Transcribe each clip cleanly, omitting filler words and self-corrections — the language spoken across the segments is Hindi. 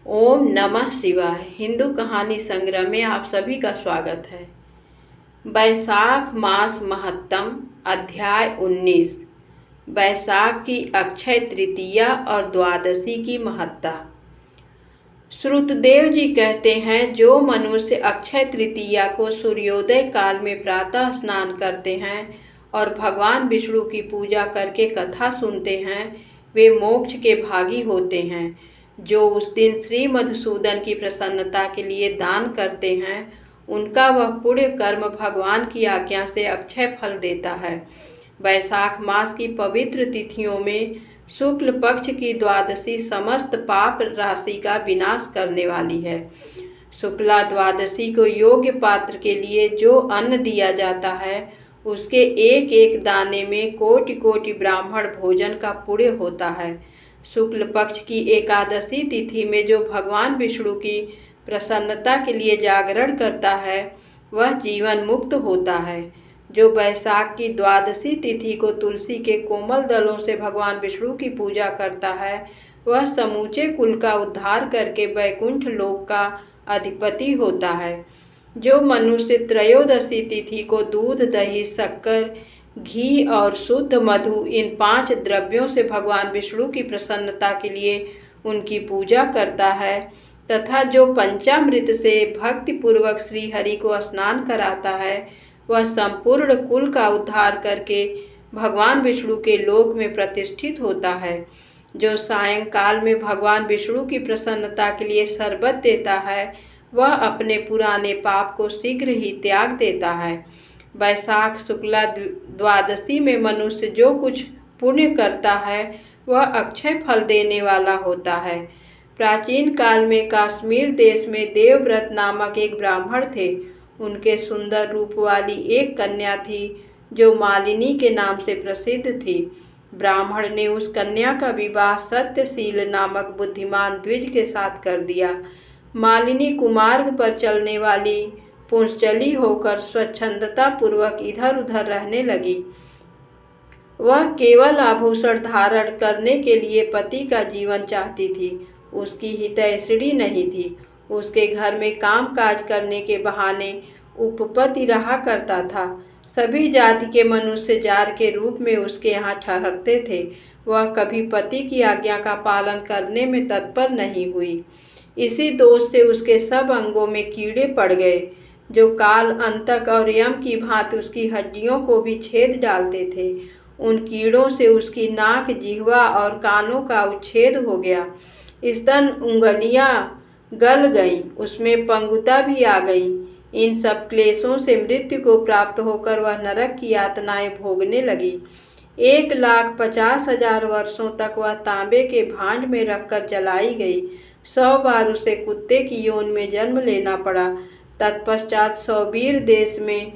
ओम नमः शिवाय। हिंदू कहानी संग्रह में आप सभी का स्वागत है। बैसाख मास महत्तम, अध्याय 19। बैसाख की अक्षय तृतीया और द्वादशी की महत्ता। श्रुतदेव जी कहते हैं, जो मनुष्य अक्षय तृतीया को सूर्योदय काल में प्रातः स्नान करते हैं और भगवान विष्णु की पूजा करके कथा सुनते हैं, वे मोक्ष के भागी होते हैं। जो उस दिन श्री मधुसूदन की प्रसन्नता के लिए दान करते हैं, उनका वह पुण्य कर्म भगवान की आज्ञा से अक्षय फल देता है। बैसाख मास की पवित्र तिथियों में शुक्ल पक्ष की द्वादशी समस्त पाप राशि का विनाश करने वाली है। शुक्ला द्वादशी को योग्य पात्र के लिए जो अन्न दिया जाता है, उसके एक एक दाने में कोटि कोटि ब्राह्मण भोजन का पुण्य होता है। शुक्ल पक्ष की एकादशी तिथि में जो भगवान विष्णु की प्रसन्नता के लिए जागरण करता है, वह जीवन मुक्त होता है। जो बैसाख की द्वादशी तिथि को तुलसी के कोमल दलों से भगवान विष्णु की पूजा करता है, वह समूचे कुल का उद्धार करके वैकुंठ लोक का अधिपति होता है। जो मनुष्य त्रयोदशी तिथि को दूध, दही, शक्कर, घी और शुद्ध मधु, इन 5 द्रव्यों से भगवान विष्णु की प्रसन्नता के लिए उनकी पूजा करता है, तथा जो पंचामृत से भक्ति पूर्वक श्री हरि को स्नान कराता है, वह संपूर्ण कुल का उद्धार करके भगवान विष्णु के लोक में प्रतिष्ठित होता है। जो सायंकाल में भगवान विष्णु की प्रसन्नता के लिए शरबत देता है, वह अपने पुराने पाप को शीघ्र ही त्याग देता है। बैसाख शुक्ला द्वादशी में मनुष्य जो कुछ पुण्य करता है, वह अक्षय फल देने वाला होता है। प्राचीन काल में कश्मीर देश में देवव्रत नामक एक ब्राह्मण थे। उनके सुंदर रूप वाली एक कन्या थी, जो मालिनी के नाम से प्रसिद्ध थी। ब्राह्मण ने उस कन्या का विवाह सत्यशील नामक बुद्धिमान द्विज के साथ कर दिया। मालिनी कुमार्ग पर चलने वाली पुंसचली होकर स्वच्छंदता पूर्वक इधर उधर रहने लगी। वह केवल आभूषण धारण करने के लिए पति का जीवन चाहती थी। उसकी हितैषणी नहीं थी। उसके घर में काम काज करने के बहाने उपपति रहा करता था। सभी जाति के मनुष्य जार के रूप में उसके यहाँ ठहरते थे। वह कभी पति की आज्ञा का पालन करने में तत्पर नहीं हुई। इसी दोष से उसके सब अंगों में कीड़े पड़ गए, जो काल, अंतक और यम की भांति उसकी हड्डियों को भी छेद डालते थे। उन कीड़ों से उसकी नाक, जिह्वा और कानों का उच्छेद हो गया। स्तन, उंगलियां गल गईं, उसमें पंगुता भी आ गई। इन सब क्लेशों से मृत्यु को प्राप्त होकर वह नरक की यातनाएं भोगने लगी। 1,50,000 वर्षों तक वह तांबे के भांड में रखकर जलाई गई। 100 बार उसे कुत्ते की योनि में जन्म लेना पड़ा। तत्पश्चात सौबीर देश में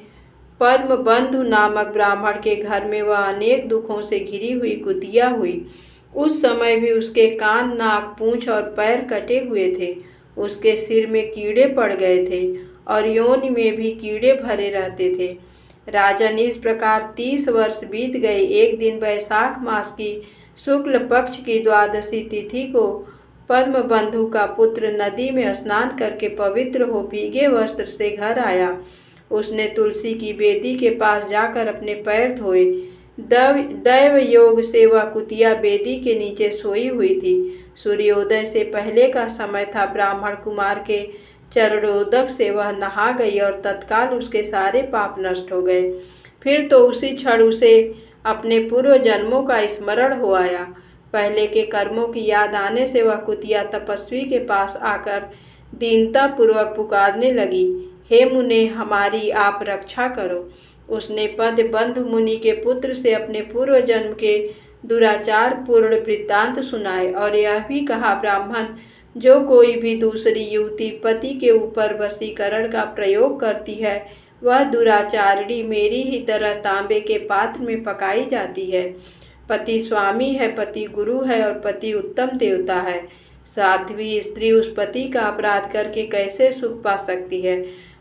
पद्मबंधु नामक ब्राह्मण के घर में वह अनेक दुखों से घिरी हुई कुतिया हुई। उस समय भी उसके कान, नाक, पूंछ और पैर कटे हुए थे। उसके सिर में कीड़े पड़ गए थे और योनि में भी कीड़े भरे रहते थे। राजन, इस प्रकार 30 वर्ष बीत गए। एक दिन बैसाख मास की शुक्ल पक्ष की द्वादशी तिथि को पद्मबंधु का पुत्र नदी में स्नान करके पवित्र हो भीगे वस्त्र से घर आया। उसने तुलसी की बेदी के पास जाकर अपने पैर धोए। दैव योग से वह कुतिया बेदी के नीचे सोई हुई थी। सूर्योदय से पहले का समय था। ब्राह्मण कुमार के चरणोदक से वह नहा गई और तत्काल उसके सारे पाप नष्ट हो गए। फिर तो उसी क्षण उसे अपने पूर्व जन्मों का स्मरण हो आया। पहले के कर्मों की याद आने से वह कुतिया तपस्वी के पास आकर दीनता पूर्वक पुकारने लगी, हे मुने, हमारी आप रक्षा करो। उसने पद्मबंधु मुनि के पुत्र से अपने पूर्व जन्म के दुराचार पूर्ण वृत्तांत सुनाए और यह भी कहा, ब्राह्मण, जो कोई भी दूसरी युवती पति के ऊपर वशीकरण का प्रयोग करती है, वह दुराचारिणी मेरी ही तरह तांबे के पात्र में पकाई जाती है। पति स्वामी है, पति गुरु है और पति उत्तम देवता है। साध्वी स्त्री उस पति का अपराध करके कैसे सुख पा सकती है?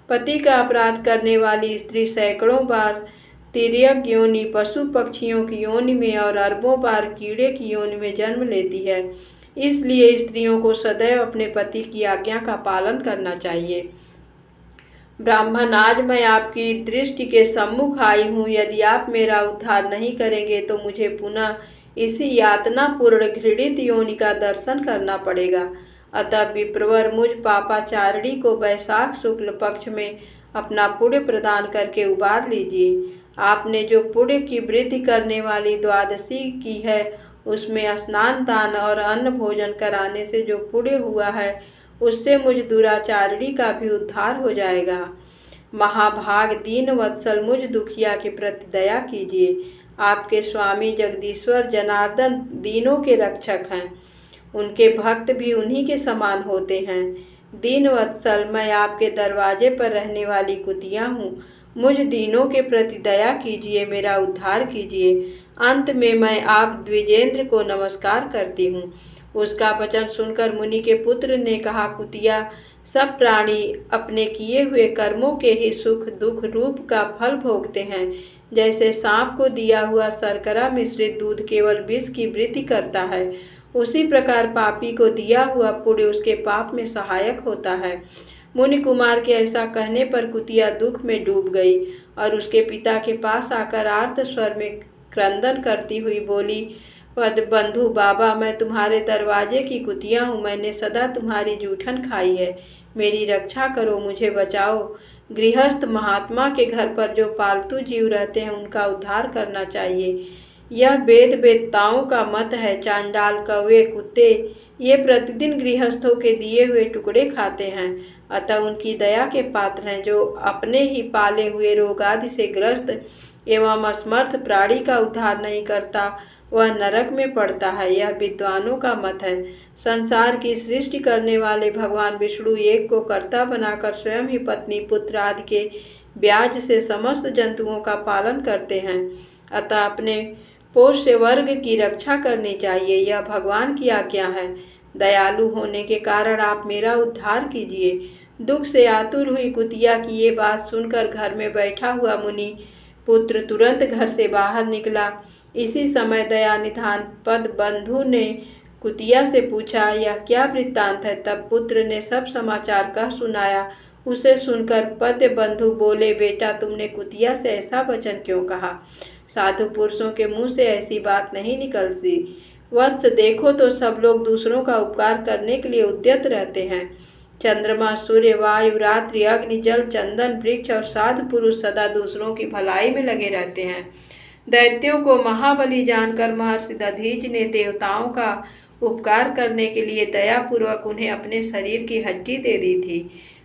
पति का अपराध करने वाली स्त्री सैकड़ों बार तिर्यक योनि, पशु पक्षियों की योनि में और अरबों बार कीड़े की योनि में जन्म लेती है। इसलिए स्त्रियों को सदैव अपने पति की आज्ञा का पालन करना चाहिए। ब्राह्मण, आज मैं आपकी दृष्टि के सम्मुख आई हूँ। यदि आप मेरा उद्धार नहीं करेंगे तो मुझे पुनः इसी यातनापूर्ण घृणित योनि का दर्शन करना पड़ेगा। अतः विप्रवर, मुझ पापाचारिणी को वैशाख शुक्ल पक्ष में अपना पुण्य प्रदान करके उबार लीजिए। आपने जो पुण्य की वृद्धि करने वाली द्वादशी की है, उसमें स्नान, दान और अन्न भोजन कराने से जो पुण्य हुआ है, उससे मुझ दुराचारिणी का भी उद्धार हो जाएगा। महाभाग दीन वत्सल, मुझ दुखिया के प्रति दया कीजिए। आपके स्वामी जगदीश्वर जनार्दन दीनों के रक्षक हैं। उनके भक्त भी उन्हीं के समान होते हैं। दीन वत्सल, मैं आपके दरवाजे पर रहने वाली कुतिया हूँ। मुझ दीनों के प्रति दया कीजिए, मेरा उद्धार कीजिए। अंत में मैं आप द्विजेंद्र को नमस्कार करती हूँ। उसका वचन सुनकर मुनि के पुत्र ने कहा, कुतिया, सब प्राणी अपने किए हुए कर्मों के ही सुख दुख रूप का फल भोगते हैं। जैसे सांप को दिया हुआ शर्करा मिश्रित दूध केवल विष की वृद्धि करता है, उसी प्रकार पापी को दिया हुआ पुण्य उसके पाप में सहायक होता है। मुनि कुमार के ऐसा कहने पर कुतिया दुख में डूब गई और उसके पिता के पास आकर आर्त स्वर में क्रंदन करती हुई बोली, पद बंधु बाबा, मैं तुम्हारे दरवाजे की कुतिया हूँ। मैंने सदा तुम्हारी जूठन खाई है। मेरी रक्षा करो, मुझे बचाओ। गृहस्थ महात्मा के घर पर जो पालतू जीव रहते हैं, उनका उद्धार करना चाहिए। यह वेद वेत्ताओं का मत है। चांडाल, कौवे, कुत्ते ये प्रतिदिन गृहस्थों के दिए हुए टुकड़े खाते हैं, अतः उनकी दया के पात्र हैं। जो अपने ही पाले हुए रोग आदि से ग्रस्त एवं असमर्थ प्राणी का उद्धार नहीं करता, वह नरक में पड़ता है। यह विद्वानों का मत है। संसार की सृष्टि करने वाले भगवान विष्णु एक को कर्ता बनाकर स्वयं ही पत्नी, पुत्र आदि के ब्याज से समस्त जंतुओं का पालन करते हैं। अतः अपने पोष्य वर्ग की रक्षा करनी चाहिए, यह भगवान की आज्ञा है। दयालु होने के कारण आप मेरा उद्धार कीजिए। दुख से आतुर हुई कुतिया की ये बात सुनकर घर में बैठा हुआ मुनि पुत्र तुरंत घर से बाहर निकला। इसी समय दयानिधान पद बंधु ने कुतिया से पूछा, यह क्या वृत्तांत है? तब पुत्र ने सब समाचार कह सुनाया। उसे सुनकर पद्य बंधु बोले, बेटा, तुमने कुतिया से ऐसा वचन क्यों कहा? साधु पुरुषों के मुंह से ऐसी बात नहीं निकलती। वत्स, देखो तो सब लोग दूसरों का उपकार करने के लिए उद्यत रहते हैं। चंद्रमा, सूर्य, वायु, रात्रि, अग्नि, जल, चंदन, वृक्ष और साधु पुरुष सदा दूसरों की भलाई में लगे रहते हैं। दैत्यों को महाबली जानकर महर्षि दधीच ने देवताओं का उपकार करने के लिए दयापूर्वक उन्हें अपने शरीर की हड्डी दे दी थी।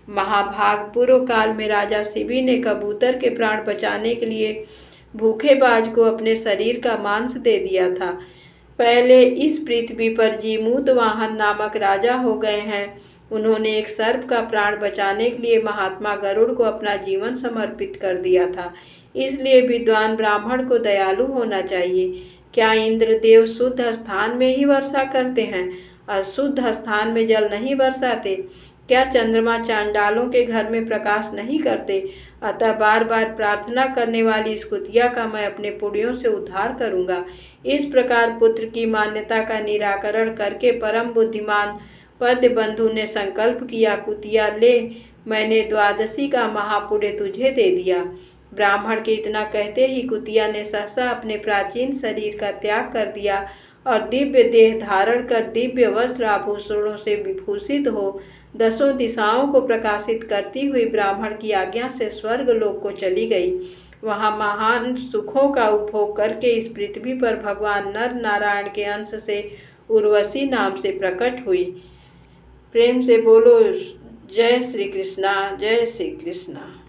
महाभाग, पूर्व काल में राजा शिबी ने कबूतर के प्राण बचाने के लिए भूखे बाज को अपने शरीर का मांस दे दिया था। पहले इस पृथ्वी पर जीमूत वाहन नामक राजा हो गए हैं। उन्होंने एक सर्प का प्राण बचाने के लिए महात्मा गरुड़ को अपना जीवन समर्पित कर दिया था। इसलिए विद्वान ब्राह्मण को दयालु होना चाहिए। क्या इंद्रदेव शुद्ध स्थान में ही वर्षा करते हैं? अशुद्ध स्थान में जल नहीं बरसाते? क्या चंद्रमा चांडालों के घर में प्रकाश नहीं करते? अतः बार बार प्रार्थना करने वाली इस कुतिया का मैं अपने पुण्यों से उद्धार करूंगा। इस प्रकार पुत्र की मान्यता का निराकरण करके परम बुद्धिमान पद्य बंधु ने संकल्प किया, कुतिया, ले, मैंने द्वादशी का महापुण्य तुझे दे दिया। ब्राह्मण के इतना कहते ही कुतिया ने सहसा अपने प्राचीन शरीर का त्याग कर दिया और दिव्य देह धारण कर दिव्य वस्त्र आभूषणों से विभूषित हो दसों दिशाओं को प्रकाशित करती हुई ब्राह्मण की आज्ञा से स्वर्ग लोक को चली गई। वहाँ महान सुखों का उपभोग करके इस पृथ्वी पर भगवान नर नारायण के अंश से उर्वशी नाम से प्रकट हुई। प्रेम से बोलो जय श्री कृष्णा, जय श्री कृष्णा।